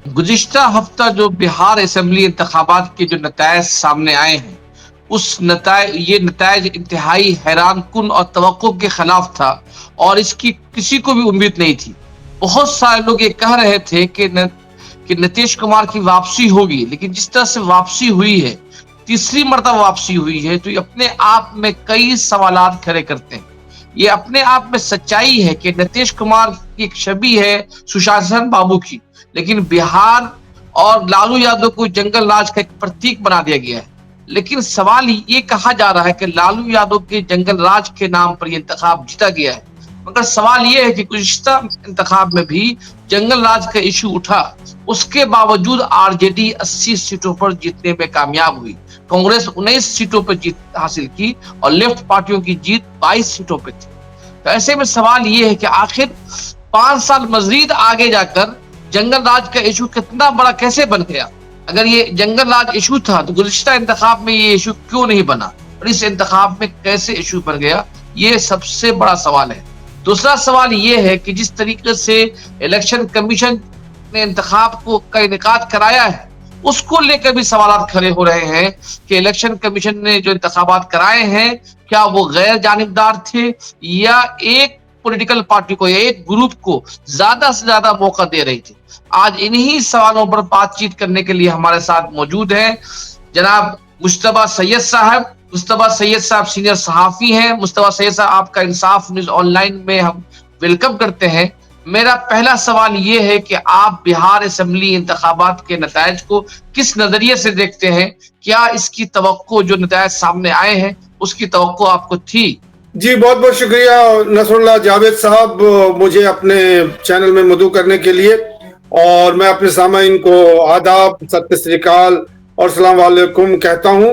गुज़िश्ता हफ्ता जो बिहार असेंबली इंतखाबात के जो नताइज सामने आए हैं, ये नताइज इंतहाई हैरानकुन और तवक्को के खिलाफ था और इसकी किसी को भी उम्मीद नहीं थी। बहुत सारे लोग ये कह रहे थे कि नीतीश कुमार की वापसी होगी, लेकिन जिस तरह से वापसी हुई है, तीसरी मर्तबा वापसी हुई है, तो ये अपने आप में कई सवालात खड़े करते हैं। ये अपने आप में सच्चाई है कि नीतीश कुमार की एक छवि है सुशासन बाबू की, लेकिन बिहार और लालू यादव को जंगल राज का एक प्रतीक बना दिया गया है। लेकिन सवाल ये कहा जा रहा है कि लालू यादव के जंगल राज के नाम पर ये इंतखाब जीता गया है, मगर सवाल ये है कि गुज़िश्ता इंतखाब में भी जंगल राज का इशू उठा, उसके बावजूद आरजेडी 80 सीटों पर जीतने में कामयाब हुई। कांग्रेस 19 सीटों पर जीत हासिल की और लेफ्ट पार्टियों की जीत 22 सीटों पर थी। तो ऐसे में सवाल ये है कि आखिर 5 साल मजीद आगे जाकर जंगल राज का इशू कितना बड़ा कैसे बन गया? अगर ये जंगल राज इशू था तो गुज़िश्ता इंतखाब में ये इशू क्यों नहीं बना और इस इंतखाब में कैसे इशू बन गया, ये सबसे बड़ा सवाल है। दूसरा सवाल ये है कि जिस तरीके से इलेक्शन कमीशन ने इंतखाब का इनेकाद कराया है, उसको लेकर भी सवाल खड़े हो रहे हैं कि इलेक्शन कमीशन ने जो इंतखाबात कराए हैं, क्या वो गैर जानिबदार थे या एक पॉलिटिकल पार्टी को या एक ग्रुप को ज्यादा से ज्यादा मौका दे रही थी। आज इन्हीं सवालों पर बातचीत करने के लिए हमारे साथ मौजूद हैं जनाब मुश्तबा सैयद साहब। मुश्तबा सैयद साहब सीनियर सहाफी हैं। मुश्तबा सैयद साहब, आपका इंसाफ न्यूज ऑनलाइन में हम वेलकम करते हैं। मेरा पहला सवाल ये है कि आप बिहार असेंबली इंतखाबात के नतायज को किस नजरिए से देखते हैं? क्या इसकी तवक्को जो नतायज सामने आए हैं उसकी तवक्को आपको थी? जी, बहुत बहुत शुक्रिया नसरुल्लाह जावेद साहब, मुझे अपने चैनल में मदऊ करने के लिए। और मैं अपने सामाईन को आदाब, सत श्री अकाल और सलाम वालेकुम कहता हूं।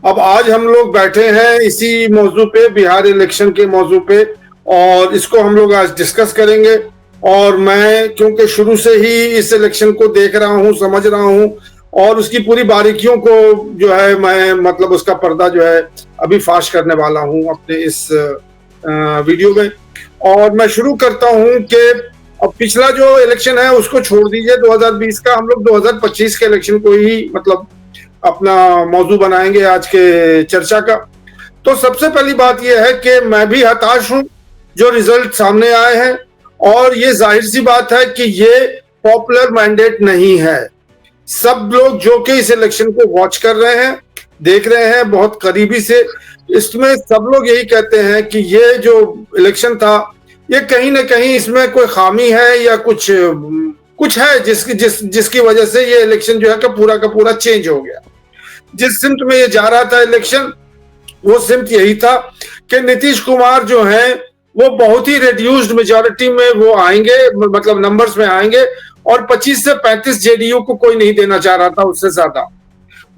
अब आज हम लोग बैठे हैं इसी मौजू पे, बिहार इलेक्शन के मौजू पे, और इसको हम लोग आज डिस्कस करेंगे। और मैं क्योंकि शुरू से ही इस इलेक्शन को देख रहा हूं, समझ रहा हूं, और उसकी पूरी बारीकियों को जो है मैं मतलब उसका पर्दा जो है अभी फाश करने वाला हूं अपने इस वीडियो में। और मैं शुरू करता हूं कि अब पिछला जो इलेक्शन है उसको छोड़ दीजिए 2020 का, हम लोग 2025 के इलेक्शन को ही मतलब अपना मौजू बनाएंगे आज के चर्चा का। तो सबसे पहली बात यह है कि मैं भी हताश हूं जो रिजल्ट सामने आए हैं, और ये जाहिर सी बात है कि ये पॉपुलर मैंडेट नहीं है। सब लोग जो कि इस इलेक्शन को वॉच कर रहे हैं, देख रहे हैं बहुत करीबी से, इसमें सब लोग यही कहते हैं कि ये जो इलेक्शन था ये कहीं ना कहीं इसमें कोई खामी है या कुछ है जिसकी वजह से ये इलेक्शन जो है का पूरा चेंज हो गया। जिस सिमत में ये जा रहा था इलेक्शन, वो सिमत यही था कि नीतीश कुमार जो है वो बहुत ही रिड्यूस्ड मेजॉरिटी में वो आएंगे, मतलब नंबर्स में आएंगे, और 25 से 35 जेडीयू को कोई नहीं देना चाह रहा था उससे ज्यादा।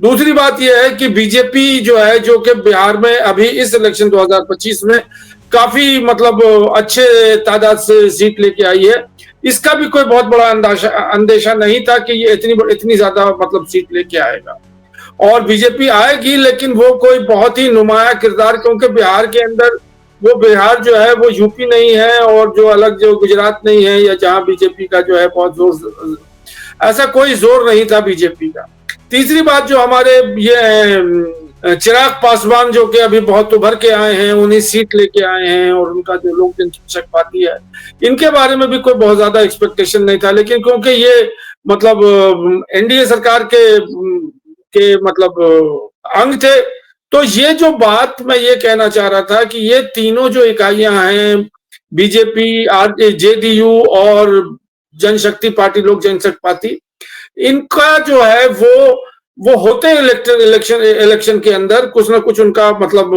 दूसरी बात यह है कि बीजेपी जो है, जो कि बिहार में अभी इस इलेक्शन 2025 में काफी मतलब अच्छे तादाद से सीट लेके आई है, इसका भी कोई बहुत बड़ा अंदेशा नहीं था कि ये इतनी ज्यादा मतलब सीट लेके आएगा। और बीजेपी आएगी लेकिन वो कोई बहुत ही नुमाया किरदार, क्योंकि बिहार के अंदर वो बिहार जो है वो यूपी नहीं है, और जो अलग जो गुजरात नहीं है, या जहां बीजेपी का जो है बहुत जोर, ऐसा कोई जोर नहीं था बीजेपी का। तीसरी बात जो हमारे ये चिराग पासवान जो कि अभी बहुत उभर के आए हैं, उन्हीं सीट लेके आए हैं, और उनका जो लोक जनशक्ति पार्टी है, इनके बारे में भी कोई बहुत ज्यादा एक्सपेक्टेशन नहीं था। लेकिन क्योंकि ये मतलब एनडीए सरकार के मतलब अंग थे, तो ये जो बात मैं ये कहना चाह रहा था कि ये तीनों जो इकाइयां हैं, बीजेपी, जेडीयू और जनशक्ति पार्टी, लोक जनशक्ति पार्टी, इनका जो है वो होते इलेक्शन के अंदर कुछ ना कुछ उनका मतलब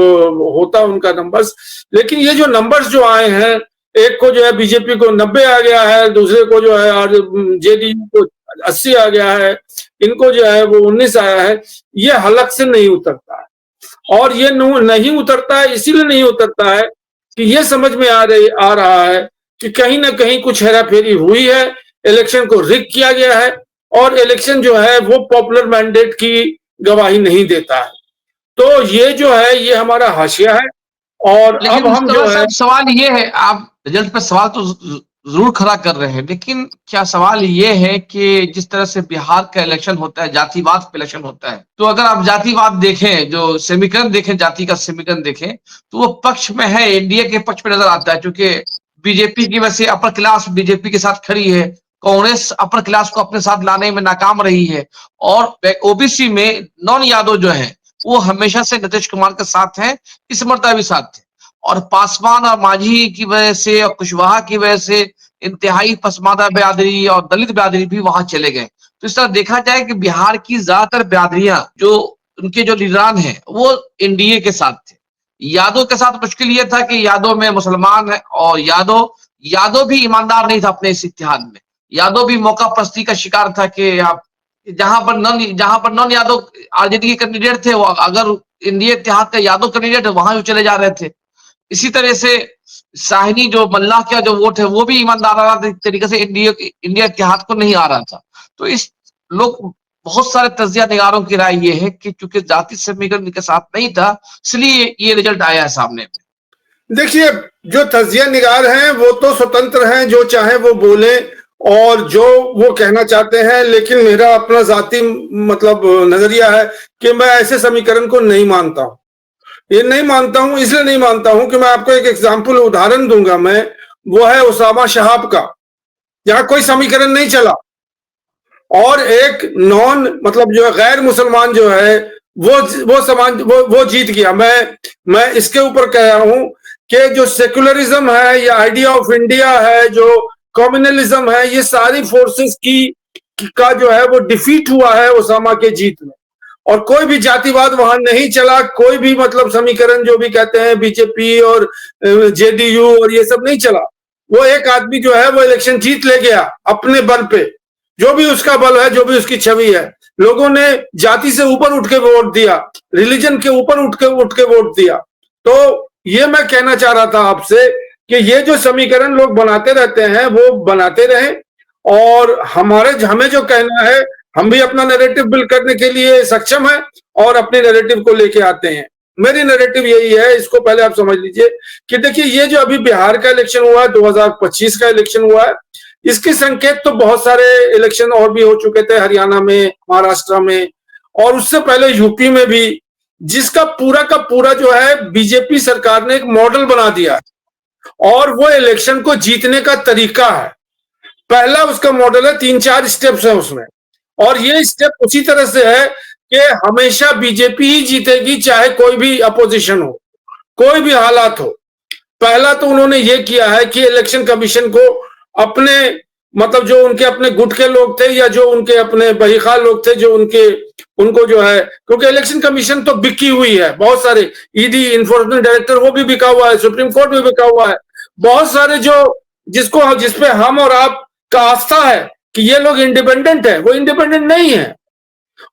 होता उनका नंबर्स। लेकिन ये जो नंबर्स जो आए हैं, एक को जो है बीजेपी को 90 आ गया है, दूसरे को जो है जेडीयू को 80 आ गया है, इनको जो है वो 19 आया है। ये हलक से नहीं उतरता है, और ये नहीं उतरता है, इसीलिए नहीं उतरता है कि ये समझ में आ रहा है कि कहीं ना कहीं कुछ हेराफेरी हुई है, इलेक्शन को रिग किया गया है, और इलेक्शन जो है वो पॉपुलर मैंडेट की गवाही नहीं देता है। तो ये जो है ये हमारा हाशिया है। और लेकिन अब हम जो है सवाल ये है, आप रिजल्ट पे सवाल तो जरूर खड़ा कर रहे हैं, लेकिन क्या सवाल ये है कि जिस तरह से बिहार का इलेक्शन होता है, जातिवाद पे इलेक्शन होता है, तो अगर आप जातिवाद देखें, जो समीकरण देखें, जाति का समीकरण देखें, तो वो पक्ष में है, एनडीए के पक्ष में नजर आता है, क्योंकि बीजेपी की वजह से अपर क्लास बीजेपी के साथ खड़ी है, कांग्रेस अपर क्लास को अपने साथ लाने में नाकाम रही है, और ओबीसी में नॉन यादव जो है वो हमेशा से नीतीश कुमार के साथ है, इस मर्तबा भी साथ थे, और पासवान और मांझी की वजह से और कुशवाहा की वजह से इंतहाई पसमानदा बिरादरी और दलित बिरादरी भी वहां चले गए। तो इस तरह देखा जाए कि बिहार की ज्यादातर बिरादरियां जो उनके जो लीडरान हैं वो एनडीए के साथ थे। यादव के साथ मुश्किल ये था कि यादव में मुसलमान है, और यादव यादव भी ईमानदार नहीं था अपने इस इत्तेहाद में। यादव भी मौका परस्ती का शिकार था कि आप जहां पर नॉन यादव आरजेडी के कैंडिडेट थे, वो अगर इंडिया इत्तेहाद का यादव कैंडिडेट वहां भी चले जा रहे थे। इसी तरह से शाहिनी जो मल्लाह का जो वोट है वो भी ईमानदाराना तरीके से इंडिया इत्तेहाद को नहीं आ रहा था। तो इस लोग बहुत सारे तजिया निगारों की राय ये है कि चूंकि जाति समीकरण इनके साथ नहीं था, इसलिए ये रिजल्ट आया है सामने। देखिए, जो तजिया निगार हैं वो तो स्वतंत्र हैं, जो चाहे वो बोले और जो वो कहना चाहते हैं, लेकिन मेरा अपना जाति मतलब नजरिया है कि मैं ऐसे समीकरण को नहीं मानता हूं। ये नहीं मानता हूं, इसलिए नहीं मानता हूं कि मैं आपको एक एग्जाम्पल उदाहरण दूंगा मैं, वो है उसामा शहाब का, जहां कोई समीकरण नहीं चला और एक नॉन मतलब जो है गैर मुसलमान जो है वो समाज वो जीत गया। मैं इसके ऊपर कह रहा हूं कि जो सेकुलरिज्म है या आइडिया ऑफ इंडिया है, जो कम्युनलिज्म है, ये सारी फोर्सेस का जो है वो डिफीट हुआ है उसामा के जीत में, और कोई भी जातिवाद वहां नहीं चला। कोई भी मतलब समीकरण जो भी कहते हैं बीजेपी और जेडीयू और ये सब नहीं चला। वो एक आदमी जो है वो इलेक्शन जीत ले गया अपने बल पे, जो भी उसका बल है, जो भी उसकी छवि है। लोगों ने जाति से ऊपर उठ के वोट दिया, रिलीजन के ऊपर उठ के वोट दिया। तो ये मैं कहना चाह रहा था आपसे कि ये जो समीकरण लोग बनाते रहते हैं वो बनाते रहें, और हमें जो कहना है, हम भी अपना नैरेटिव बिल्ड करने के लिए सक्षम है और अपने नैरेटिव को लेके आते हैं। मेरी नैरेटिव यही है, इसको पहले आप समझ लीजिए कि देखिए, ये जो अभी बिहार का इलेक्शन हुआ है, 2025 का इलेक्शन हुआ है, इसके संकेत तो बहुत सारे इलेक्शन और भी हो चुके थे, हरियाणा में, महाराष्ट्र में, और उससे पहले यूपी में भी, जिसका पूरा का पूरा जो है बीजेपी सरकार ने एक मॉडल बना दिया है, और वो इलेक्शन को जीतने का तरीका है। पहला उसका मॉडल है, 3-4 स्टेप्स है उसमें, और ये स्टेप उसी तरह से है कि हमेशा बीजेपी ही जीतेगी, चाहे कोई भी अपोजिशन हो, कोई भी हालात हो। पहला तो उन्होंने ये किया है कि इलेक्शन कमीशन को अपने मतलब जो उनके अपने गुट के लोग थे या जो उनके अपने बहीखाल लोग थे, जो उनको जो है, क्योंकि इलेक्शन कमीशन तो बिकी हुई है, बहुत सारे ईडी इन्फोर्समेंट डायरेक्टर वो भी बिका हुआ है, सुप्रीम कोर्ट भी बिका हुआ है, बहुत सारे जो जिसपे हम और आप का आस्था है कि ये लोग इंडिपेंडेंट है, वो इंडिपेंडेंट नहीं है,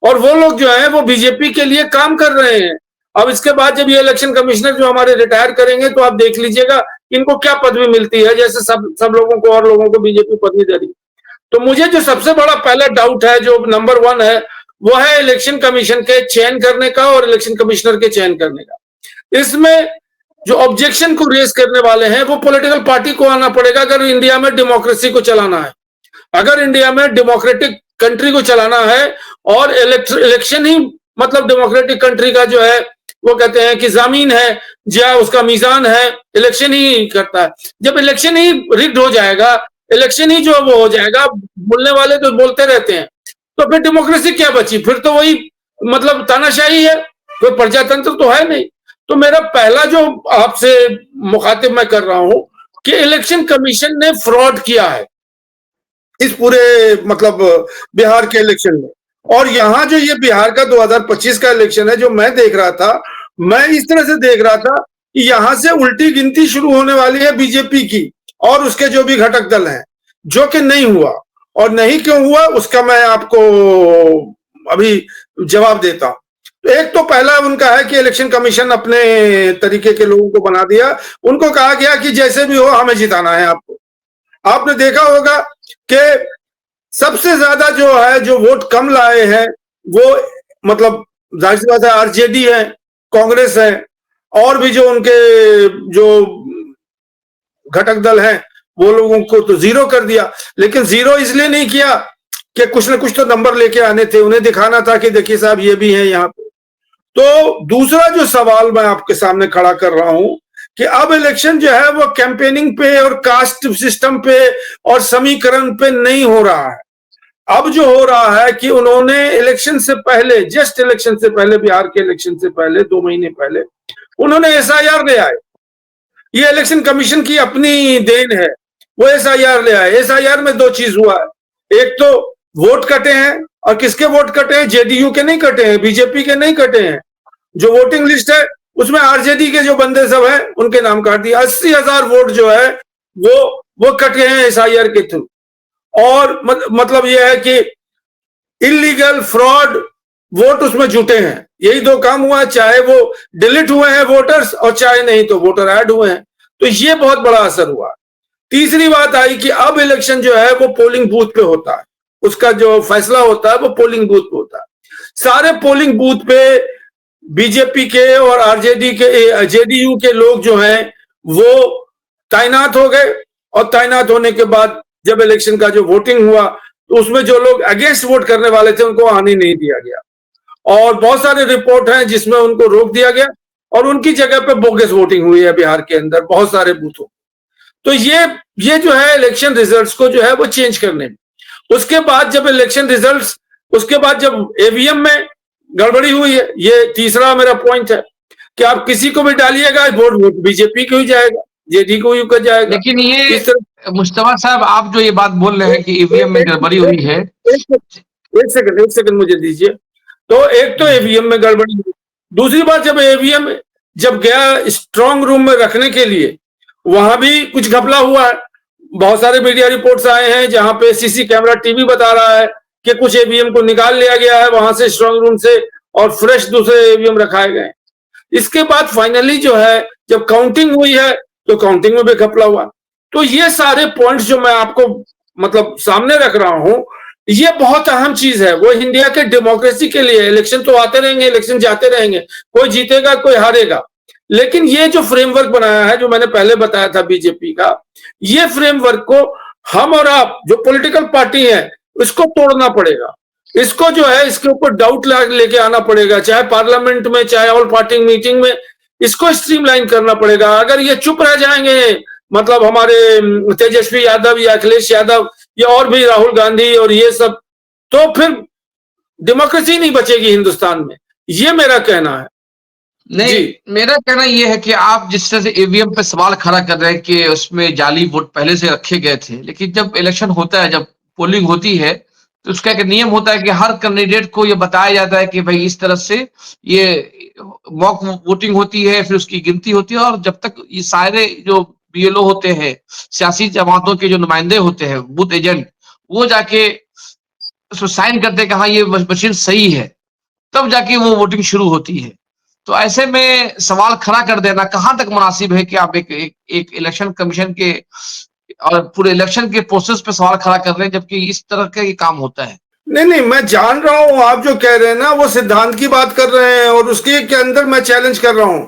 और वो लोग जो है वो बीजेपी के लिए काम कर रहे हैं। अब इसके बाद जब ये इलेक्शन कमिश्नर जो हमारे रिटायर करेंगे, तो आप देख लीजिएगा इनको क्या पदवी मिलती है, जैसे सब लोगों को और लोगों को बीजेपी पदवी दे रही। तो मुझे जो सबसे बड़ा पहला डाउट है, जो नंबर 1 है, वो है इलेक्शन कमीशन के चयन करने का और इलेक्शन कमिश्नर के चयन करने का। इसमें जो ऑब्जेक्शन को रेज करने वाले हैं वो पॉलिटिकल पार्टी को आना पड़ेगा, अगर इंडिया में डेमोक्रेसी को चलाना है, अगर इंडिया में डेमोक्रेटिक कंट्री को चलाना है, और इलेक्शन ही मतलब डेमोक्रेटिक कंट्री का जो है वो कहते हैं कि जमीन है या उसका मीजान है, इलेक्शन ही करता है। जब इलेक्शन ही रिग्ड हो जाएगा, इलेक्शन ही जो वो हो जाएगा, बोलने वाले तो बोलते रहते हैं, तो फिर डेमोक्रेसी क्या बची? फिर तो वही मतलब तानाशाही है, कोई प्रजातंत्र तो है नहीं। तो मेरा पहला जो आपसे मुखातिब मैं कर रहा हूं कि इलेक्शन कमीशन ने फ्रॉड किया है इस पूरे मतलब बिहार के इलेक्शन में। और यहाँ जो ये बिहार का 2025 का इलेक्शन है जो मैं देख रहा था, मैं इस तरह से देख रहा था कि यहाँ से उल्टी गिनती शुरू होने वाली है बीजेपी की और उसके जो भी घटक दल हैं, जो कि नहीं हुआ। और नहीं क्यों हुआ उसका मैं आपको अभी जवाब देता हूं। एक तो पहला उनका है कि इलेक्शन कमीशन अपने तरीके के लोगों को बना दिया, उनको कहा गया कि जैसे भी हो हमें जिताना है आपको। आपने देखा होगा कि सबसे ज्यादा जो है जो वोट कम लाए हैं वो मतलब जाहिर सी बात है आरजेडी है, कांग्रेस है, और भी जो उनके जो घटक दल हैं वो लोगों को तो जीरो कर दिया, लेकिन जीरो इसलिए नहीं किया कि कुछ ना कुछ तो नंबर लेके आने थे, उन्हें दिखाना था कि देखिए साहब ये भी है यहाँ पे। तो दूसरा जो सवाल मैं आपके सामने खड़ा कर रहा हूं कि अब इलेक्शन जो है वो कैंपेनिंग पे और कास्ट सिस्टम पे और समीकरण पे नहीं हो रहा है। अब जो हो रहा है कि उन्होंने इलेक्शन से पहले, जस्ट इलेक्शन से पहले, बिहार के इलेक्शन से पहले 2 महीने पहले उन्होंने एसआईआर ले आए। ये इलेक्शन कमीशन की अपनी देन है, वो एसआईआर ले आए। एसआईआर में दो चीज हुआ है, एक तो वोट कटे हैं, और किसके वोट कटे हैं? जेडीयू के नहीं कटे हैं, बीजेपी के नहीं कटे हैं। जो वोटिंग लिस्ट है उसमें आरजेडी के जो बंदे सब हैं उनके नाम काट दिए। 80,000 वोट जो है वो कटे हैं एसआईआर के थ्रू। और मतलब यह है कि इलीगल फ्रॉड वोट उसमें जुटे हैं। यही दो काम हुआ, चाहे वो डिलीट हुए हैं वोटर्स और चाहे नहीं तो वोटर ऐड हुए हैं। तो ये बहुत बड़ा असर हुआ। तीसरी बात आई कि अब इलेक्शन जो है वो पोलिंग बूथ पे होता है, उसका जो फैसला होता है वो पोलिंग बूथ पे होता है। सारे पोलिंग बूथ पे बीजेपी के और आरजेडी के, जेडीयू के लोग जो हैं वो तैनात हो गए। और तैनात होने के बाद जब इलेक्शन का जो वोटिंग हुआ तो उसमें जो लोग अगेंस्ट वोट करने वाले थे उनको आने नहीं दिया गया, और बहुत सारे रिपोर्ट हैं जिसमें उनको रोक दिया गया, और उनकी जगह पे बोगस वोटिंग हुई है बिहार के अंदर बहुत सारे बूथों। तो ये जो है इलेक्शन रिजल्ट्स को जो है वो चेंज करने में, उसके बाद जब इलेक्शन रिजल्ट्स, उसके बाद जब ईवीएम में गड़बड़ी हुई है, ये तीसरा मेरा पॉइंट है कि आप किसी को भी डालिएगा वोट बीजेपी को ही जाएगा, जेडी को ही कर जाएगा। लेकिन ये मुश्तबा साहब, आप जो ये बात बोल रहे हैं कि ईवीएम में गड़बड़ी हुई है, एक सेकंड मुझे दीजिए। तो एक तो ईवीएम में गड़बड़ी हुई, दूसरी बात जब ईवीएम जब गया स्ट्रांग रूम में रखने के लिए, वहां भी कुछ घपला हुआ है। बहुत सारे मीडिया रिपोर्ट्स आए हैं जहां पे सीसी कैमरा टीवी बता रहा है कि कुछ ईवीएम को निकाल लिया गया है वहां से, स्ट्रांग रूम से, और फ्रेश दूसरे ईवीएम रखाए गए। इसके बाद फाइनली जो है जब काउंटिंग हुई है तो काउंटिंग में भी घपला हुआ। तो ये सारे पॉइंट्स जो मैं आपको मतलब सामने रख रहा हूं, ये बहुत अहम चीज है। वो इंडिया के डेमोक्रेसी के लिए, इलेक्शन तो आते रहेंगे, इलेक्शन जाते रहेंगे, कोई जीतेगा कोई हारेगा, लेकिन ये जो फ्रेमवर्क बनाया है जो मैंने पहले बताया था बीजेपी का, ये फ्रेमवर्क को हम और आप जो पॉलिटिकल पार्टी है इसको तोड़ना पड़ेगा। इसको जो है इसके ऊपर डाउट लेके आना पड़ेगा, चाहे पार्लियामेंट में चाहे ऑल पार्टी मीटिंग में, इसको स्ट्रीमलाइन करना पड़ेगा। अगर ये चुप रह जाएंगे, मतलब हमारे तेजस्वी यादव या अखिलेश यादव या और भी राहुल गांधी और ये सब, तो फिर डेमोक्रेसी नहीं बचेगी हिंदुस्तान में। ये मेरा कहना है। नहीं, मेरा कहना यह है कि आप जिस तरह से ईवीएम पे सवाल खड़ा कर रहे हैं कि उसमें जाली वोट पहले से रखे गए थे, लेकिन जब इलेक्शन होता है, जब पोलिंग होती है, तो उसका एक नियम होता है कि हर कैंडिडेट को ये बताया जाता है कि भाई इस तरह से ये मॉक वोटिंग होती है, फिर उसकी गिनती होती है, और जब तक ये सारे जो बीएलओ होते हैं, सियासी जमातों के जो नुमाइंदे होते हैं, बूथ एजेंट, वो जाके उसमें साइन करते हैं कि हाँ ये मशीन सही है, तब जाके वो वोटिंग शुरू होती है। तो ऐसे में सवाल खड़ा कर देना कहां तक मुनासिब है कि आप एक इलेक्शन कमीशन के और पूरे इलेक्शन के प्रोसेस पे सवाल खड़ा कर रहे हैं, जबकि इस तरह का ये काम होता है। नहीं, मैं जान रहा हूं आप जो कह रहे हैं ना वो सिद्धांत की बात कर रहे हैं, और उसके के अंदर मैं चैलेंज कर रहा हूं।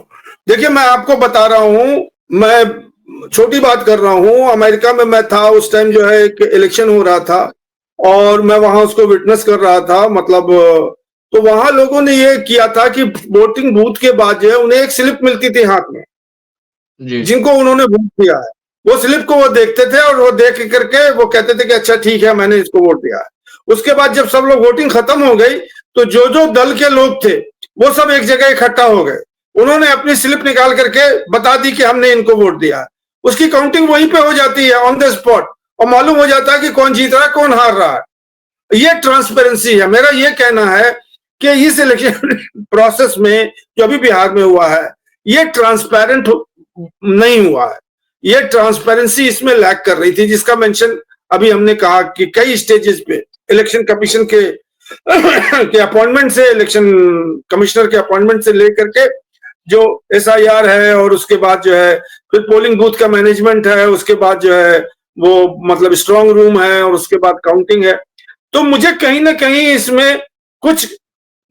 देखिए मैं आपको बता रहा हूं, मैं छोटी बात कर रहा हूं। अमेरिका में मैं था उस टाइम, जो है एक इलेक्शन हो रहा था और मैं वहां उसको विटनेस कर रहा था। मतलब तो वहां लोगों ने ये किया था कि वोटिंग बूथ के बाद जो है उन्हें एक स्लिप मिलती थी हाथ में, जिनको उन्होंने वोट दिया है, वो स्लिप को वो देखते थे और वो देख करके वो कहते थे कि अच्छा ठीक है मैंने इसको वोट दिया है। उसके बाद जब सब लोग वोटिंग खत्म हो गई तो जो जो दल के लोग थे वो सब एक जगह इकट्ठा हो गए, उन्होंने अपनी स्लिप निकाल करके बता दी कि हमने इनको वोट दिया है। उसकी काउंटिंग वहीं पे हो जाती है ऑन द स्पॉट, और मालूम हो जाता है कि कौन जीत रहा है कौन हार रहा है। ये ट्रांसपेरेंसी है। मेरा ये कहना है कि इस इलेक्शन प्रोसेस में जो अभी बिहार में हुआ है ये ट्रांसपेरेंट नहीं हुआ है। ये ट्रांसपेरेंसी इसमें लैक कर रही थी, जिसका मेंशन अभी हमने कहा कि कई स्टेजेस पे इलेक्शन कमीशन के अपॉइंटमेंट से, इलेक्शन कमिश्नर के अपॉइंटमेंट से लेकर के जो एसआईआर है, और उसके बाद जो है फिर पोलिंग बूथ का मैनेजमेंट है, उसके बाद जो है वो मतलब स्ट्रांग रूम है, और उसके बाद काउंटिंग है। तो मुझे कहीं ना कहीं इसमें कुछ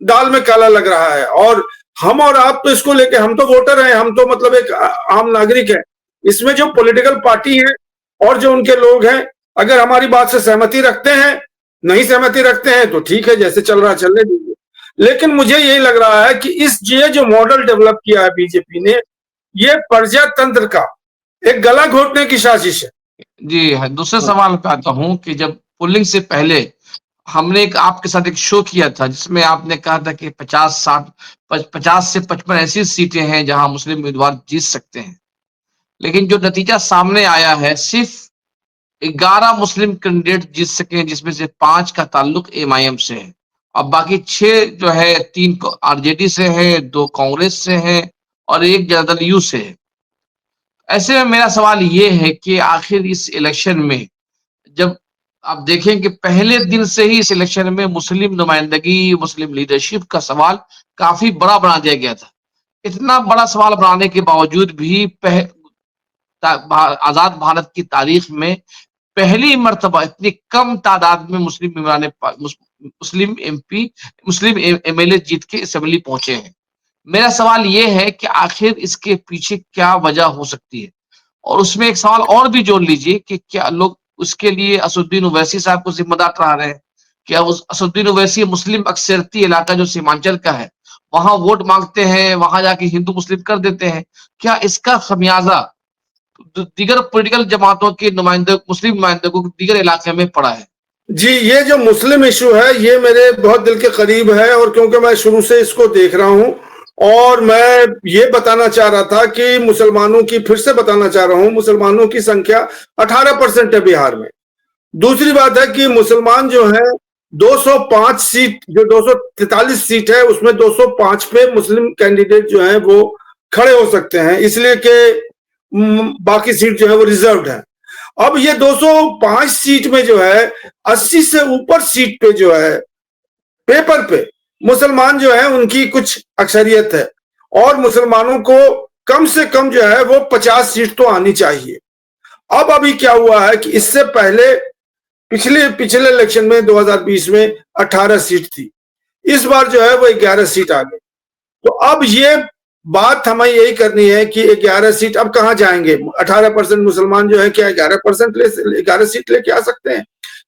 दाल में काला लग रहा है। और हम और आप तो इसको लेके, हम तो वोटर हैं, हम तो मतलब एक आम नागरिक है, इसमें जो पॉलिटिकल पार्टी है और जो उनके लोग हैं, अगर हमारी बात से सहमति रखते हैं, नहीं सहमति रखते हैं तो ठीक है, जैसे चल रहा है चलने दीजिए। लेकिन मुझे यही लग रहा है कि ये जो मॉडल डेवलप किया है बीजेपी ने, ये प्रजातंत्र का एक गला घोटने की साजिश है। जी हाँ, दूसरे सवाल पे आता हूँ कि जब पोलिंग से पहले हमने एक आपके साथ एक शो किया था जिसमें आपने कहा था कि 50 से 55 ऐसी सीटें हैं जहां मुस्लिम उम्मीदवार जीत सकते हैं। लेकिन जो नतीजा सामने आया है, सिर्फ 11 मुस्लिम कैंडिडेट जीत सके हैं, जिसमें से 5 का ताल्लुक एमआईएम से है। अब बाकी 6 जो है, 3 आरजेडी से है, 2 कांग्रेस से है और 1 जदयू से है। ऐसे में मेरा सवाल ये है कि आखिर इस इलेक्शन में जब आप देखें कि पहले दिन से ही इस इलेक्शन में मुस्लिम नुमाइंदगी, मुस्लिम लीडरशिप का सवाल काफी बड़ा बना दिया गया था। इतना बड़ा सवाल बनाने के बावजूद भी आजाद भारत की तारीख में पहली मर्तबा इतनी कम तादाद में मुस्लिम एमपी, मुस्लिम एमएलए जीत के असेंबली पहुंचे हैं। मेरा सवाल ये है कि आखिर इसके पीछे क्या वजह हो सकती है? और उसमें एक सवाल और भी जोड़ लीजिए कि क्या लोग उसके लिए असदुद्दीन ओवैसी साहब को जिम्मेदार ठहरा रहे हैं? क्या उस असदुद्दीन ओवैसी मुस्लिम अक्सरती इलाका जो सीमांचल का है, वहां वोट मांगते हैं, वहां जाके हिंदू मुस्लिम कर देते हैं? क्या इसका खमियाजा दीगर पॉलिटिकल जमातों के नुमाइंदे, मुस्लिम नुमाइंदों को दीगर इलाके में पड़ा है? जी, ये जो मुस्लिम इशू है ये मेरे बहुत दिल के करीब है, और क्योंकि मैं शुरू से इसको देख रहा हूं, और मैं ये बताना चाह रहा था कि मुसलमानों की, फिर से बताना चाह रहा हूं, मुसलमानों की संख्या 18% है बिहार में। दूसरी बात है कि मुसलमान जो है 205 सीट, जो 243 सीट है उसमें 205 पे मुस्लिम कैंडिडेट जो है वो खड़े हो सकते हैं, इसलिए कि बाकी सीट जो है वो रिजर्व्ड है। अब ये 205 सीट में जो है 80 से ऊपर सीट पे जो है पेपर पे मुसलमान जो है उनकी कुछ अक्सरियत है, और मुसलमानों को कम से कम जो है वो 50 सीट तो आनी चाहिए। अब अभी क्या हुआ है कि इससे पहले पिछले इलेक्शन में 2020 में 18 सीट थी, इस बार जो है वो 11 सीट आ गई। तो अब ये बात हमें यही करनी है कि 11 सीट अब कहां जाएंगे? 18% मुसलमान जो है क्या 11 सीट लेके आ सकते हैं?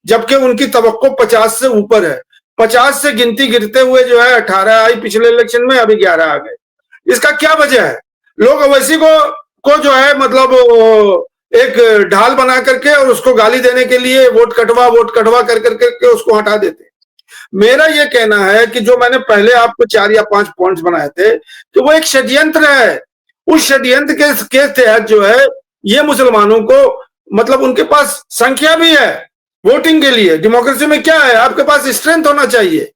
जबकि उनकी तवक्को 50 से ऊपर है। 50 से गिनती गिरते हुए जो है 18 आई पिछले इलेक्शन में, अभी 11 आ गए। इसका क्या वजह है? लोग ओवैसी को जो है मतलब एक ढाल बना करके और उसको गाली देने के लिए वोट कटवा कर करके उसको हटा देते। मेरा यह कहना है कि जो मैंने पहले आपको 4 या 5 पॉइंट्स बनाए थे कि वो एक षड्यंत्र है। उस षड्यंत्र के तहत जो है ये मुसलमानों को, मतलब उनके पास संख्या भी है वोटिंग के लिए। डेमोक्रेसी में क्या है, आपके पास स्ट्रेंथ होना चाहिए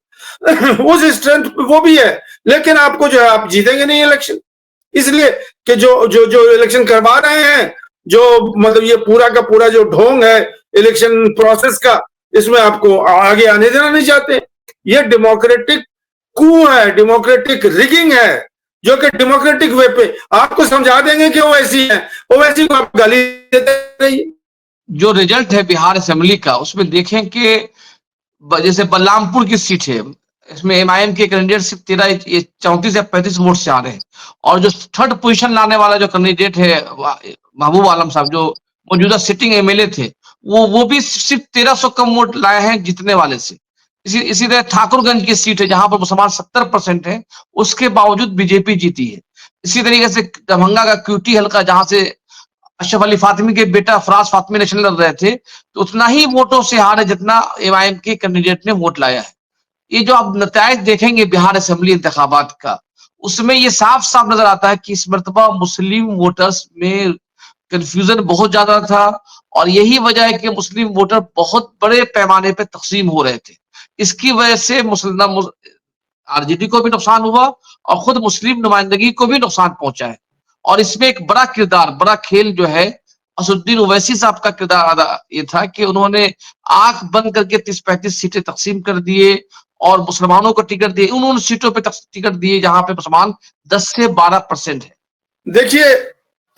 उस स्ट्रेंथ वो भी है, लेकिन आपको जो है आप जीतेंगे नहीं इलेक्शन, इसलिए कि जो इलेक्शन करवा रहे हैं, जो मतलब ये पूरा का पूरा जो ढोंग है इलेक्शन प्रोसेस का, इसमें आपको आगे आने देना नहीं चाहते। ये डेमोक्रेटिक कू है, डेमोक्रेटिक रिगिंग है, जो कि डेमोक्रेटिक वे पे आपको समझा देंगे कि वो ऐसी है, वो वैसी को आप गाली देते रहिए। जो रिजल्ट है बिहार असेंबली का, उसमें देखें कि जैसे बलरामपुर की सीट है, इसमें एमआईएम के कैंडिडेट सिर्फ 34 या 35 वोट से आ रहे हैं, और जो थर्ड पोजीशन लाने वाला जो कैंडिडेट है महबूब आलम साहब, जो मौजूदा सिटिंग एमएलए थे, वो भी सिर्फ 1300 कम वोट लाए हैं जीतने वाले से। इसी तरह ठाकुरगंज की सीट है जहां पर मुसलमान 70% है, उसके बावजूद बीजेपी जीती है। इसी तरीके से दरभंगा का क्यूटी हल्का, जहां से अशरफ अली फातिमी के बेटा फराज फातिमी इलेक्शन लड़ रहे थे, तो उतना ही वोटों से हारे जितना एमआईएम के कैंडिडेट ने वोट लाया है। ये जो आप नतायज देखेंगे बिहार असेंबली इंतखाबात का, उसमें ये साफ साफ नजर आता है कि इस मरतबा मुस्लिम वोटर्स में कंफ्यूजन बहुत ज्यादा था, और यही वजह है कि मुस्लिम वोटर बहुत बड़े पैमाने पर तकसीम हो रहे थे। इसकी वजह से मुसलमान आरजेडी को भी नुकसान हुआ और खुद मुस्लिम नुमाइंदगी को भी नुकसान पहुंचा है। और इसमें एक बड़ा किरदार, बड़ा खेल जो है असदुद्दीन ओवैसी साहब का किरदार अदा ये था कि उन्होंने आंख बंद करके 30-35 सीटें तकसीम कर दिए और मुसलमानों को टिकट दिए, उन सीटों पे टिकट दिए जहां पे मुसलमान 10 से 12% है। देखिए,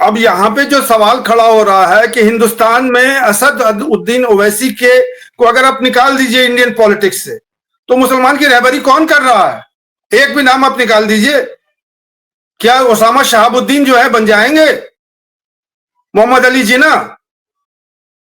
अब यहाँ पे जो सवाल खड़ा हो रहा है कि हिंदुस्तान में असद उद्दीन ओवैसी के को अगर आप निकाल दीजिए इंडियन पॉलिटिक्स से, तो मुसलमान की रहबरी कौन कर रहा है? एक भी नाम आप निकाल दीजिए। क्या ओसामा शहाबुद्दीन जो है बन जाएंगे? मोहम्मद अली जिन्ना,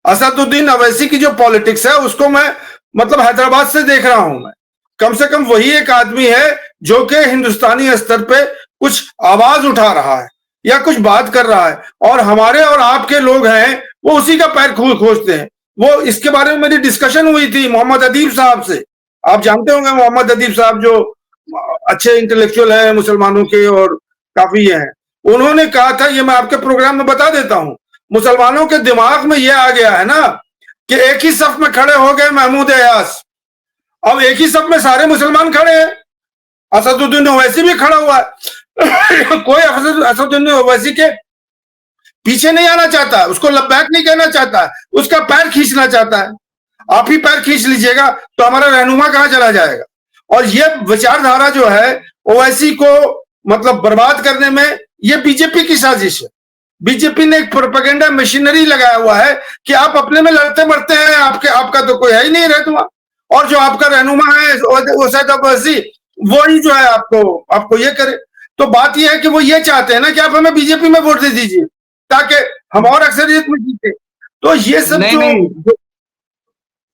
असदुद्दीन अवैसी की जो पॉलिटिक्स है उसको मैं मतलब हैदराबाद से देख रहा हूं। मैं कम से कम वही एक आदमी है जो कि हिंदुस्तानी स्तर पे कुछ आवाज उठा रहा है या कुछ बात कर रहा है, और हमारे और आपके लोग हैं वो उसी का पैर खोजते हैं। वो इसके बारे में मेरी डिस्कशन हुई थी मोहम्मद अदीब साहब से। आप जानते होंगे मोहम्मद अदीब साहब जो अच्छे इंटेलेक्चुअल हैं मुसलमानों के और काफी हैं। उन्होंने कहा था, ये मैं आपके प्रोग्राम में बता देता हूं, मुसलमानों के दिमाग में ये आ गया है ना कि एक ही सफ में खड़े हो गए महमूद अयास। अब एक ही सफ में सारे मुसलमान खड़े हैं, असदुद्दीन ओवैसी भी खड़ा हुआ है कोई असदुद्दीन ओवैसी के पीछे नहीं आना चाहता, उसको लब्बैक नहीं कहना चाहता, उसका पैर खींचना चाहता है। आप ही पैर खींच लीजिएगा तो हमारा रहनुमा कहां चला जाएगा। और ये विचारधारा जो है ओवैसी को मतलब बर्बाद करने में, ये बीजेपी की साजिश है। बीजेपी ने एक प्रोपेगेंडा मशीनरी लगाया हुआ है कि आप अपने में लड़ते मरते हैं, आपका तो कोई है ही नहीं रहनुमा, और जो आपका रहनुमा है ओवैसी वही जो है आपको ये करे। तो बात ये है कि वो ये चाहते हैं ना कि आप हमें बीजेपी में वोट दे दीजिए ताकि हम और अक्सरियत में जीते। तो ये सब नहीं जो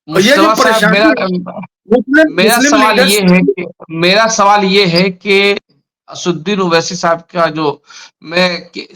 नहीं ये जो मुस्तफा साहब, परेशानी मेरा मुस्लिम सवाल लीडर्स, ये है कि असदुद्दीन ओवैसी साहब का जो,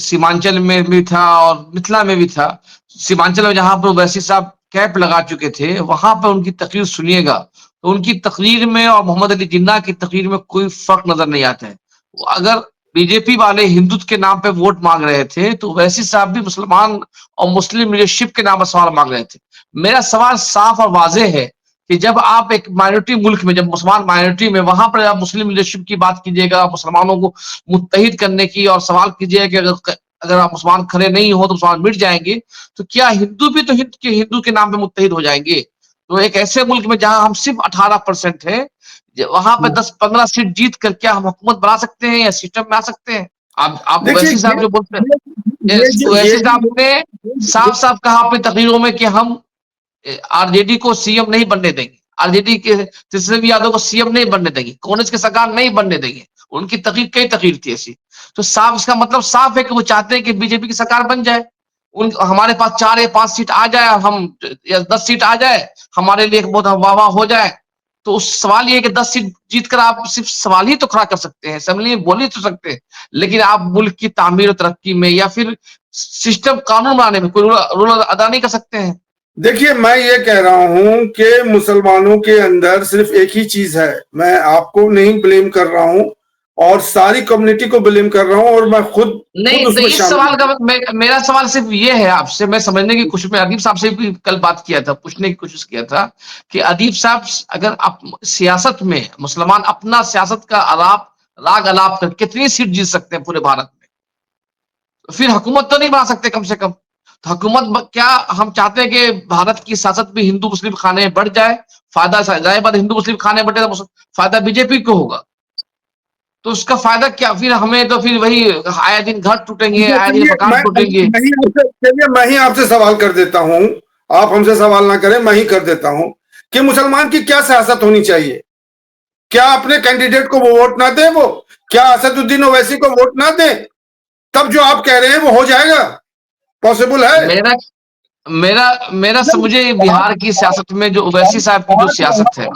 सीमांचल में भी था और मिथिला में भी था। सीमांचल में जहां पर ओवैसी साहब कैंप लगा चुके थे, वहां पर उनकी तकरीर सुनिएगा तो उनकी तकरीर में और मोहम्मद अली जिन्ना की तकरीर में कोई फर्क नजर नहीं आता है। अगर बीजेपी वाले हिंदुत्व के नाम पे वोट मांग रहे थे तो ओवैसी साहब भी मुसलमान और मुस्लिम लीडरशिप के नाम पर सवाल मांग रहे थे। मेरा सवाल साफ और वाजह है कि जब आप एक माइनॉरिटी मुल्क में, जब मुसलमान माइनॉरिटी में, वहां पर आप मुस्लिम लीडरशिप की बात कीजिएगा, मुसलमानों को मुत्तहिद करने की, और सवाल कीजिएगा कि अगर आप मुसलमान खड़े नहीं हो तो मुसलमान मिट जाएंगे, तो क्या हिंदू भी तो हिंदू के नाम पे मुत्तहिद हो जाएंगे? तो एक ऐसे मुल्क में जहां हम सिर्फ 18% है, वहां पे 10-15 सीट जीत कर क्या हम हुकूमत बना सकते हैं या सिस्टम में आ सकते हैं? आप देखिए ओवैसी साहब जो बोलते हैं, ये ओवैसी साहब ने साफ साफ कहा अपनी तकरीरों में कि हम आरजेडी को सीएम नहीं बनने देंगे, आरजेडी के तेजस्वी यादव को सीएम नहीं बनने देंगे, कांग्रेस के सरकार नहीं बनने देंगे। उनकी तकरीर, कई तकरीर थी ऐसी। तो साफ, इसका मतलब साफ है कि वो चाहते हैं कि बीजेपी की सरकार बन जाए, हमारे पास 4 या 5 सीट आ जाए, हम या 10 सीट आ जाए, हमारे लिए बहुत वाह वाह हो जाए। तो उस सवाल ये है कि 10 सीट जीतकर आप सिर्फ सवाल ही तो खड़ा कर सकते हैं, असेंबली में बोल ही तो सकते हैं, लेकिन आप मुल्क की तामीर और तरक्की में या फिर सिस्टम कानून बनाने में कोई रोल अदा नहीं कर सकते हैं। देखिए मैं ये कह रहा हूं कि मुसलमानों के अंदर सिर्फ एक ही चीज है। मैं आपको नहीं ब्लेम कर रहा हूं और सारी कम्युनिटी को ब्लेम कर रहा हूं, और मैं खुद नहीं, तो उसमें इस शामिल सवाल का मेरा सवाल सिर्फ ये है आपसे, मैं समझने की कोशिश में अदीब साहब से भी कल बात किया था, पूछने की कोशिश किया था कि अदीब साहब, अगर आप सियासत में मुसलमान अपना सियासत का राग अलाप कर कितनी सीट जीत सकते हैं पूरे भारत में? तो फिर हुकूमत तो नहीं बना सकते कम से कम। तो हुकूमत क्या हम चाहते हैं कि भारत की सियासत भी हिंदू मुस्लिम खाने बढ़ जाए? फायदा जाहिर बात, हिंदू मुस्लिम खाने बढ़े तो फायदा बीजेपी को होगा। तो उसका फायदा क्या फिर हमें? तो फिर वही आए दिन घर टूटेंगे, आए दिन चलिए मकान टूटेंगे। मैं ही आपसे सवाल कर देता हूं। आप हमसे सवाल ना करें, मैं ही कर देता हूं कि मुसलमान की क्या सियासत होनी चाहिए। क्या अपने कैंडिडेट को वो वोट ना दे, वो क्या असदुद्दीन ओवैसी को वोट ना दे, तब जो आप कह रहे हैं वो हो जाएगा? पॉसिबल है? मेरा मेरा मेरा मुझे बिहार की सियासत में जो ओवैसी साहब की जो सियासत है,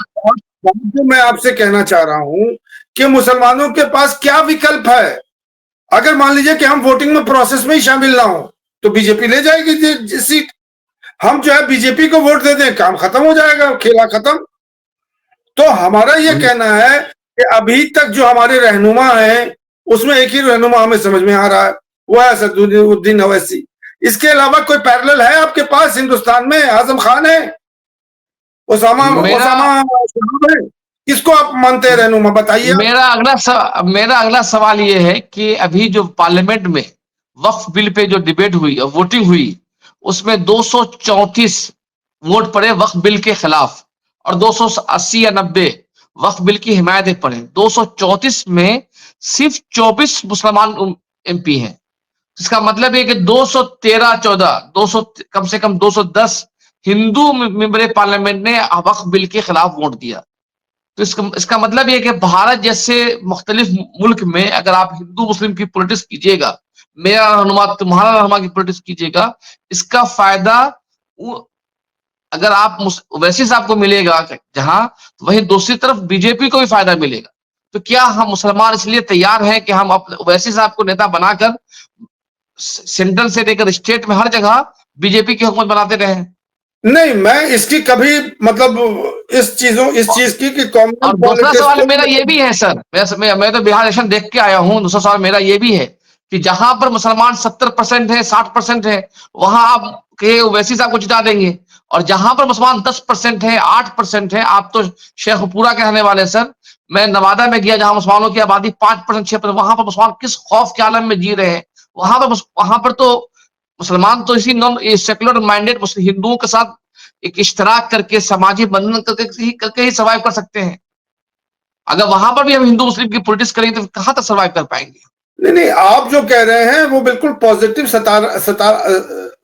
जो मैं आपसे कहना चाह रहा हूं कि मुसलमानों के पास क्या विकल्प है। अगर मान लीजिए कि हम वोटिंग में प्रोसेस में ही शामिल ना हो तो बीजेपी ले जाएगी सीट। हम जो है बीजेपी को वोट दे दें, काम खत्म हो जाएगा, खेला खत्म। तो हमारा ये कहना है कि अभी तक जो हमारे रहनुमा हैं उसमें एक ही रहनुमा हमें समझ में आ रहा है, वो है असदुद्दीन ओवैसी। इसके अलावा कोई पैरेलल है आपके पास हिंदुस्तान में? आजम खान है, ओसामा मेरा ओसामा है। किसको आप मानते हैं रहनुमा, बताइए आप। मेरा अगला सवाल ये है कि अभी जो पार्लियामेंट में वक्फ बिल पे जो डिबेट हुई और वोटिंग हुई, उसमें 234 वोट पड़े वक्फ बिल के खिलाफ और 280 या 90 वक्फ बिल की हिमायत पड़े। 234 में सिर्फ 24 मुसलमान एमपी हैं। इसका मतलब है कि 213-14 200 कम से कम 210 हिंदू मेंबर पार्लियामेंट ने वक्फ बिल के खिलाफ वोट दिया। तो इसका मतलब ये कि भारत जैसे मुख्तलिफ मुल्क में अगर आप हिंदू मुस्लिम की पॉलिटिक्स कीजिएगा, मेरा रहनुमा तुम्हारा रहनुमा की पॉलिटिक्स कीजिएगा, इसका फायदा अगर आप ओवैसी साहब को मिलेगा जहां, तो वहीं दूसरी तरफ बीजेपी को भी फायदा मिलेगा। तो क्या हम मुसलमान इसलिए तैयार हैं कि हम अपने ओवैसी साहब को नेता बनाकर सेंट्रल से लेकर स्टेट में हर जगह बीजेपी की हुकूमत बनाते रहे? नहीं, मैं इसकी कभी मतलब इस चीज की कि और कॉमन दूसरा पॉलिटिक्स सवाल को मेरा ये भी है सर, मैं तो बिहार इलेक्शन देख के आया हूँ। दूसरा सवाल मेरा ये भी है कि जहां पर मुसलमान 70% है, 60% है, वहां आप के ओवैसी साहब को जिता देंगे, और जहां पर मुसलमान 10% है, 8% है, आप तो शेखपुरा के रहने वाले सर, मैं नवादा में गया जहां मुसलमानों की आबादी 5%, 6%, वहां पर मुसलमान किस खौफ के आलम में जी रहे हैं। वहां पर तो मुसलमान तो इसी नॉन सेकुलर माइंडेड हिंदुओं के साथ एक इश्तराक करके, सामाजिक बंधन करके ही सर्वाइव कर सकते हैं। अगर वहां पर भी हम हिंदू मुस्लिम की पॉलिटिक्स करेंगे तो कहां तक सर्वाइव कर पाएंगे? नहीं नहीं, आप जो कह रहे हैं वो बिल्कुल पॉजिटिव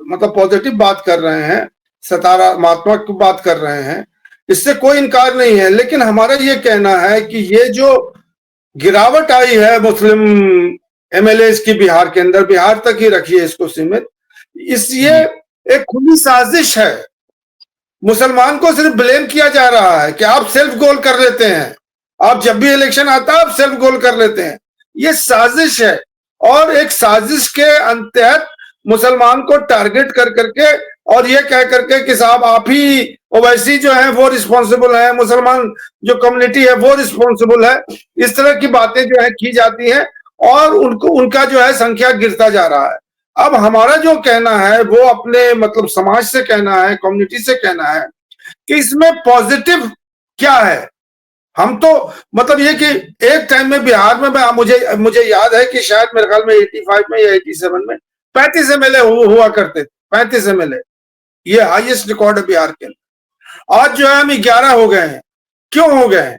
मतलब पॉजिटिव बात कर रहे हैं, सकारात्मक बात कर रहे हैं, इससे कोई इनकार नहीं है। लेकिन हमारा ये कहना है कि ये जो गिरावट आई है मुस्लिम एमएलए की बिहार के अंदर, बिहार तक ही रखिए इसको सीमित, ये एक खुली साजिश है। मुसलमान को सिर्फ ब्लेम किया जा रहा है कि आप सेल्फ गोल कर लेते हैं, आप जब भी इलेक्शन आता है आप सेल्फ गोल कर लेते हैं। ये साजिश है, और एक साजिश के अंतर्गत मुसलमान को टारगेट कर करके और ये कह करके कि साहब आप ही ओवैसी जो है वो रिस्पॉन्सिबल है, मुसलमान जो कम्युनिटी है वो रिस्पॉन्सिबल है, इस तरह की बातें जो है की जाती हैं, और उनका जो है संख्या गिरता जा रहा है। अब हमारा जो कहना है वो अपने मतलब समाज से कहना है, कम्युनिटी से कहना है कि इसमें पॉजिटिव क्या है। हम तो मतलब ये कि एक टाइम में बिहार में मुझे याद है कि शायद मेरे ख्याल में 85 में या 87 में 35 एमएलए हुआ करते थे, 35 एमएलए, ये हाईएस्ट रिकॉर्ड है बिहार के। आज जो है हम 11 हो गए हैं। क्यों हो गए हैं?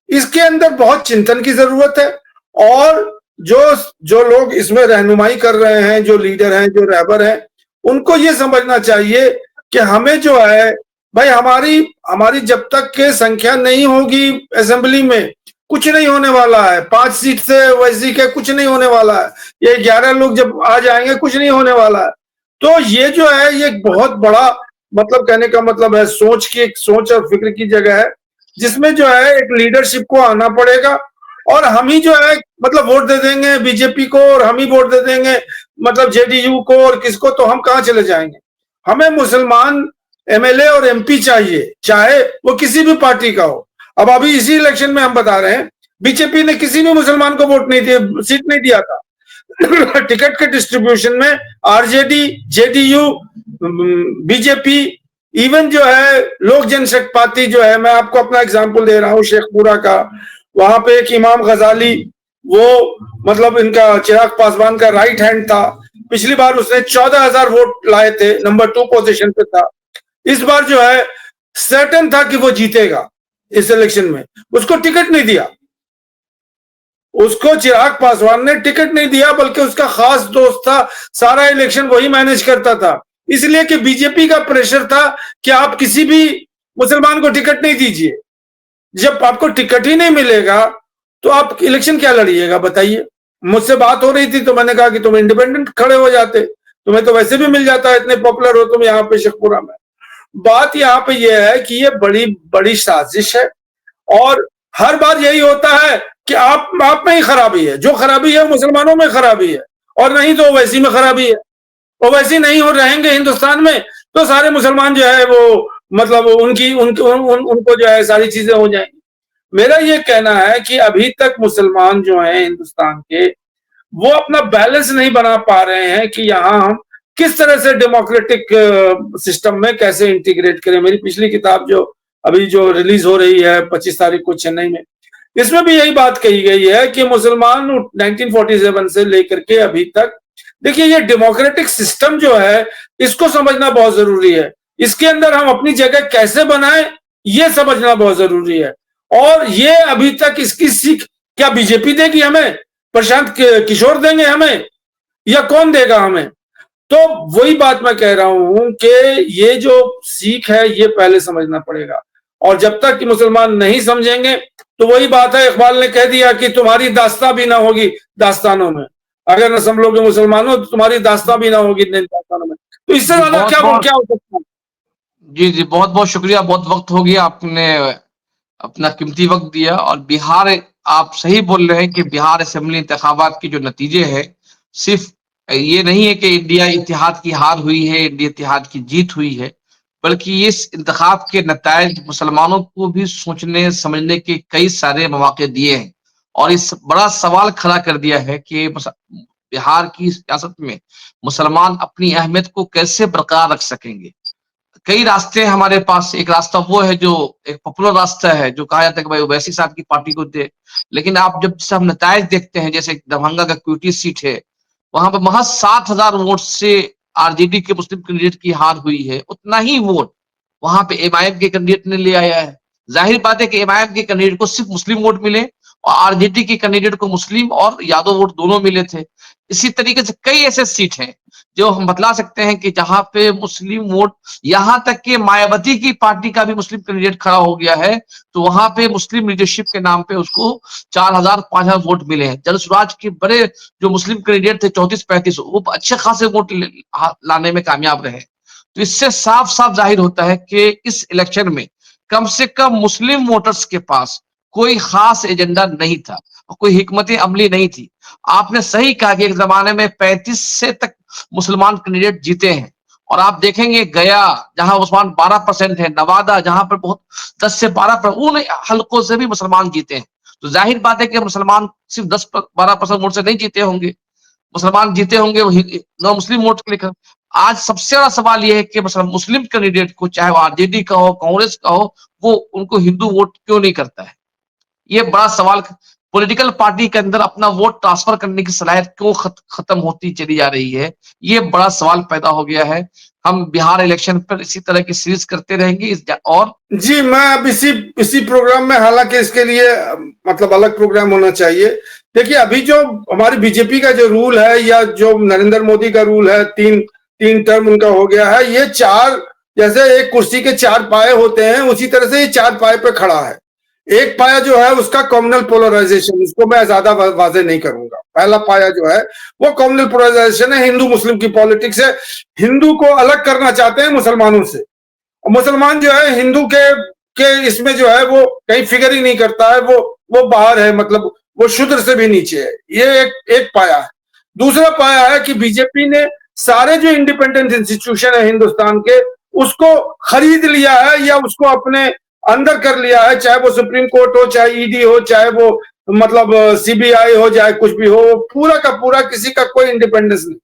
इसके अंदर बहुत चिंतन की जरूरत है, और जो लोग इसमें रहनुमाई कर रहे हैं, जो लीडर हैं, जो रहबर हैं, उनको ये समझना चाहिए कि हमें जो है भाई हमारी जब तक के संख्या नहीं होगी असेंबली में, कुछ नहीं होने वाला है। 5 सीट से वैसी के कुछ नहीं होने वाला है, ये 11 लोग जब आ जाएंगे कुछ नहीं होने वाला है। तो ये जो है ये बहुत बड़ा मतलब कहने का मतलब है सोच और फिक्र की जगह है, जिसमें जो है एक लीडरशिप को आना पड़ेगा, और हम ही जो है मतलब वोट दे देंगे बीजेपी को, और हम ही वोट दे देंगे मतलब जेडीयू को और किसको, तो हम कहां चले जाएंगे। हमें मुसलमान एमएलए और एमपी चाहिए, चाहे वो किसी भी पार्टी का हो। अब अभी इसी इलेक्शन में हम बता रहे हैं बीजेपी ने किसी भी मुसलमान को वोट नहीं दिया, सीट नहीं दिया था। टिकट के डिस्ट्रीब्यूशन में आरजेडी, जेडीयू, बीजेपी, इवन जो है लोक जनशक्ति पार्टी जो है, मैं आपको अपना एग्जांपल दे रहा हूं शेखपुरा का, वहां पे एक इमाम गजाली, वो मतलब इनका चिराग पासवान का राइट हैंड था। पिछली बार उसने 14,000 वोट लाए थे, नंबर 2 पोजीशन पे था। इस बार जो है सर्टेन था कि वो जीतेगा इस इलेक्शन में, उसको टिकट नहीं दिया। उसको चिराग पासवान ने टिकट नहीं दिया, बल्कि उसका खास दोस्त था, सारा इलेक्शन वही मैनेज करता था, इसलिए कि बीजेपी का प्रेशर था कि आप किसी भी मुसलमान को टिकट नहीं दीजिए। जब आपको टिकट ही नहीं मिलेगा तो आप इलेक्शन क्या लड़िएगा बताइए। मुझसे बात हो रही थी तो मैंने कहा कि तुम इंडिपेंडेंट खड़े हो जाते, तुम्हें तो वैसे भी मिल जाता, इतने पॉपुलर हो तुम यहाँ पे शेखपुरा में। बात यहाँ पे ये है कि ये बड़ी बड़ी साजिश है, और हर बार यही होता है कि आप में ही खराबी है, जो खराबी है मुसलमानों में खराबी है, और नहीं तो ओवैसी में खराबी है। ओवैसी नहीं हो रहेंगे हिंदुस्तान में तो सारे मुसलमान जो है वो मतलब उनको जो है सारी चीजें हो जाएंगी। मेरा ये कहना है कि अभी तक मुसलमान जो हैं हिंदुस्तान के, वो अपना बैलेंस नहीं बना पा रहे हैं कि यहाँ हम किस तरह से डेमोक्रेटिक सिस्टम में कैसे इंटीग्रेट करें। मेरी पिछली किताब जो अभी जो रिलीज हो रही है 25 तारीख को चेन्नई में, इसमें भी यही बात कही गई है कि मुसलमान 1947 से लेकर के अभी तक, देखिए ये डेमोक्रेटिक सिस्टम जो है इसको समझना बहुत जरूरी है। इसके अंदर हम अपनी जगह कैसे बनाएं ये समझना बहुत जरूरी है, और ये अभी तक इसकी सीख क्या बीजेपी देगी हमें, प्रशांत किशोर देंगे हमें, या कौन देगा हमें? तो वही बात मैं कह रहा हूं कि ये जो सीख है ये पहले समझना पड़ेगा, और जब तक कि मुसलमान नहीं समझेंगे तो वही बात है, इकबाल ने कह दिया कि तुम्हारी दास्तां भी ना होगी दास्तानों में, अगर न समझोगे मुसलमानों तो तुम्हारी दास्तां भी ना होगी दास्तानों में। तो इससे ज्यादा क्या हो सकता है? जी, जी, बहुत-बहुत शुक्रिया, बहुत वक़्त हो गया, आपने अपना कीमती वक़्त दिया। और बिहार, आप सही बोल रहे हैं कि बिहार असेंबली इंतखाबात के जो नतीजे हैं, सिर्फ़ ये नहीं है कि इंडिया इत्तेहाद की हार हुई है, इंडिया इत्तेहाद की जीत हुई है, बल्कि इस इंतखाब के नताइज मुसलमानों को भी सोचने-समझने के कई सारे मौके दिए हैं। और इस बड़ा सवाल खड़ा कर दिया है कि बिहार की सियासत में मुसलमान अपनी अहमियत को कैसे बरकरार रख सकेंगे। कई रास्ते हैं हमारे पास। एक रास्ता वो है जो एक पॉपुलर रास्ता है, जो कहा जाता है कि भाई ओवैसी साहब की पार्टी को दे। लेकिन आप जब सब नतायज देखते हैं, जैसे दरभंगा का क्यूटी सीट है, वहां पर महज 7,000 वोट से आरजेडी के मुस्लिम कैंडिडेट की हार हुई है। उतना ही वोट वहां पे एमआईएम के कैंडिडेट ने ले आया है। जाहिर बात है कि एमआईएम के कैंडिडेट को सिर्फ मुस्लिम वोट मिले और आरजेडी के कैंडिडेट को मुस्लिम और यादव वोट दोनों मिले थे। इसी तरीके से कई ऐसे सीट हैं जो हम बतला सकते हैं कि जहां पे मुस्लिम वोट, यहाँ तक कि मायावती की पार्टी का भी मुस्लिम कैंडिडेट खड़ा हो गया है, तो वहां पे मुस्लिम लीडरशिप के नाम पे उसको 4,000 5,000 वोट मिले हैं। जन स्वराज के बड़े जो मुस्लिम कैंडिडेट थे 34-35, वो अच्छे खासे वोट लाने में कामयाब रहे। तो इससे साफ साफ जाहिर होता है कि इस इलेक्शन में कम से कम मुस्लिम वोटर्स के पास कोई खास एजेंडा नहीं था और कोई हिकमत अमली नहीं थी। आपने सही कहा कि एक जमाने में 35 से तक मुसलमान कैंडिडेट जीते हैं। और आप देखेंगे गया जहां मुसलमान 12% है, नवादा जहां पर बहुत 10 से 12%, उन हलकों से भी मुसलमान जीते हैं। तो जाहिर बात है कि मुसलमान सिर्फ 10-12% वोट से नहीं जीते होंगे, मुसलमान जीते होंगे नौ मुस्लिम वोट को लेकर। आज सबसे बड़ा सवाल यह है कि मुस्लिम कैंडिडेट को, चाहे वो आरजेडी का हो, कांग्रेस का हो, वो उनको हिंदू वोट क्यों नहीं करता है। ये बड़ा सवाल। पॉलिटिकल पार्टी के अंदर अपना वोट ट्रांसफर करने की सलाहियत क्यों खत्म होती चली जा रही है, ये बड़ा सवाल पैदा हो गया है। हम बिहार इलेक्शन पर इसी तरह की सीरीज करते रहेंगे और जी, मैं अब इसी प्रोग्राम में, हालांकि इसके लिए मतलब अलग प्रोग्राम होना चाहिए। देखिए, अभी जो हमारी बीजेपी का जो रूल है, या जो नरेंद्र मोदी का रूल है, तीन तीन टर्म उनका हो गया है, ये चार, जैसे एक कुर्सी के चार पाए होते हैं, उसी तरह से ये चार पाए पे खड़ा है। एक पाया जो है उसका कम्युनल पोलराइजेशन, उसको मैं ज्यादा वाजे नहीं करूंगा। पहला पाया जो है वो कम्युनल पोलराइजेशन है, हिंदू मुस्लिम की पॉलिटिक्स है। हिंदू को अलग करना चाहते हैं मुसलमानों से, और मुसलमान जो है हिंदू के इसमें जो है वो कहीं फिगर ही नहीं करता है, वो बाहर है, मतलब वो शूद्र से भी नीचे है। ये एक पाया है। दूसरा पाया है कि बीजेपी ने सारे जो इंडिपेंडेंट इंस्टीट्यूशन है हिंदुस्तान के, उसको खरीद लिया है या उसको अपने अंदर कर लिया है, चाहे वो सुप्रीम कोर्ट हो, चाहे ईडी हो, चाहे वो मतलब सीबीआई हो, चाहे कुछ भी हो, पूरा का पूरा किसी का कोई इंडिपेंडेंस नहीं।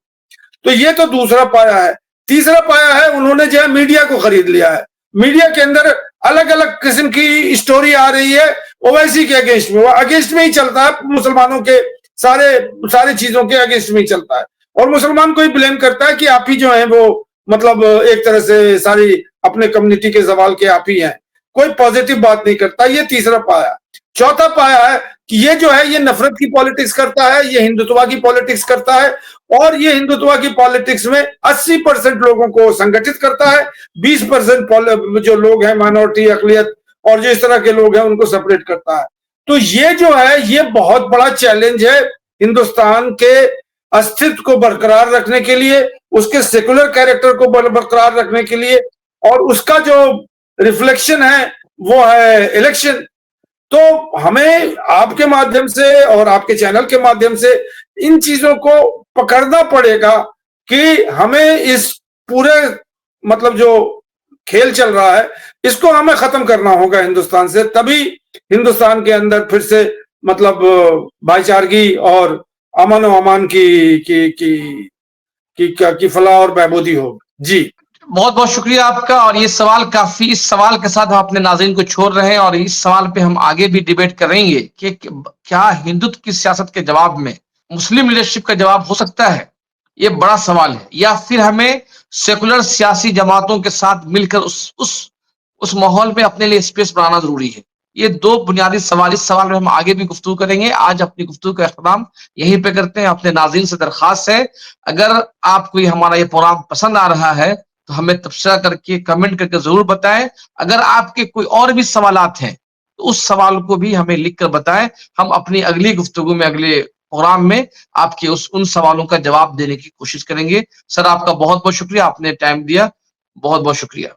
तो ये तो दूसरा पाया है। तीसरा पाया है, उन्होंने जो है मीडिया को खरीद लिया है। मीडिया के अंदर अलग अलग किस्म की स्टोरी आ रही है, ओवैसी के अगेंस्ट में, वो अगेंस्ट में ही चलता है, मुसलमानों के सारे चीजों के अगेंस्ट में ही चलता है, और मुसलमान को ही ब्लेम करता है कि आप ही जो है वो मतलब एक तरह से सारी अपने कम्युनिटी के सवाल के आप ही हैं। कोई पॉजिटिव बात नहीं करता। ये तीसरा पाया। चौथा पाया है कि ये जो है ये नफरत की पॉलिटिक्स करता है, ये हिंदुत्व की पॉलिटिक्स करता है, और ये हिंदुत्व की पॉलिटिक्स में 80% लोगों को संगठित करता है, 20% जो लोग हैं माइनॉरिटी, अकलियत और जो इस तरह के लोग हैं उनको सेपरेट करता है। तो ये जो है ये बहुत बड़ा चैलेंज है हिंदुस्तान के अस्तित्व को बरकरार रखने के लिए, उसके सेकुलर कैरेक्टर को बरकरार रखने के लिए, और उसका जो रिफ्लेक्शन है वो है इलेक्शन। तो हमें आपके माध्यम से और आपके चैनल के माध्यम से इन चीजों को पकड़ना पड़ेगा कि हमें इस पूरे मतलब जो खेल चल रहा है इसको हमें खत्म करना होगा हिंदुस्तान से, तभी हिंदुस्तान के अंदर फिर से मतलब भाईचारगी और अमन और अमान की फलाह और बहबूदी हो। जी, बहुत बहुत शुक्रिया आपका। और ये सवाल काफी, इस सवाल के साथ हम अपने नाज़रीन को छोड़ रहे हैं और इस सवाल पे हम आगे भी डिबेट करेंगे कि क्या हिंदुत्व की सियासत के जवाब में मुस्लिम लीडरशिप का जवाब हो सकता है। ये बड़ा सवाल है, या फिर हमें सेकुलर सियासी जमातों के साथ मिलकर उस माहौल में अपने लिए स्पेस बनाना जरूरी है। ये दो बुनियादी सवाल, इस सवाल में हम आगे भी गुफ्तगू करेंगे। आज अपनी गुफ्तगू का इख्तिताम यहीं पे करते हैं। अपने नाज़रीन से दरखास्त है, अगर आपको हमारा ये प्रोग्राम पसंद आ रहा है तो हमें तबसरा करके, कमेंट करके जरूर बताएं। अगर आपके कोई और भी सवालात हैं तो उस सवाल को भी हमें लिख कर बताएं। हम अपनी अगली गुफ्तगू में, अगले प्रोग्राम में आपके उन सवालों का जवाब देने की कोशिश करेंगे। सर, आपका बहुत बहुत शुक्रिया, आपने टाइम दिया, बहुत बहुत शुक्रिया।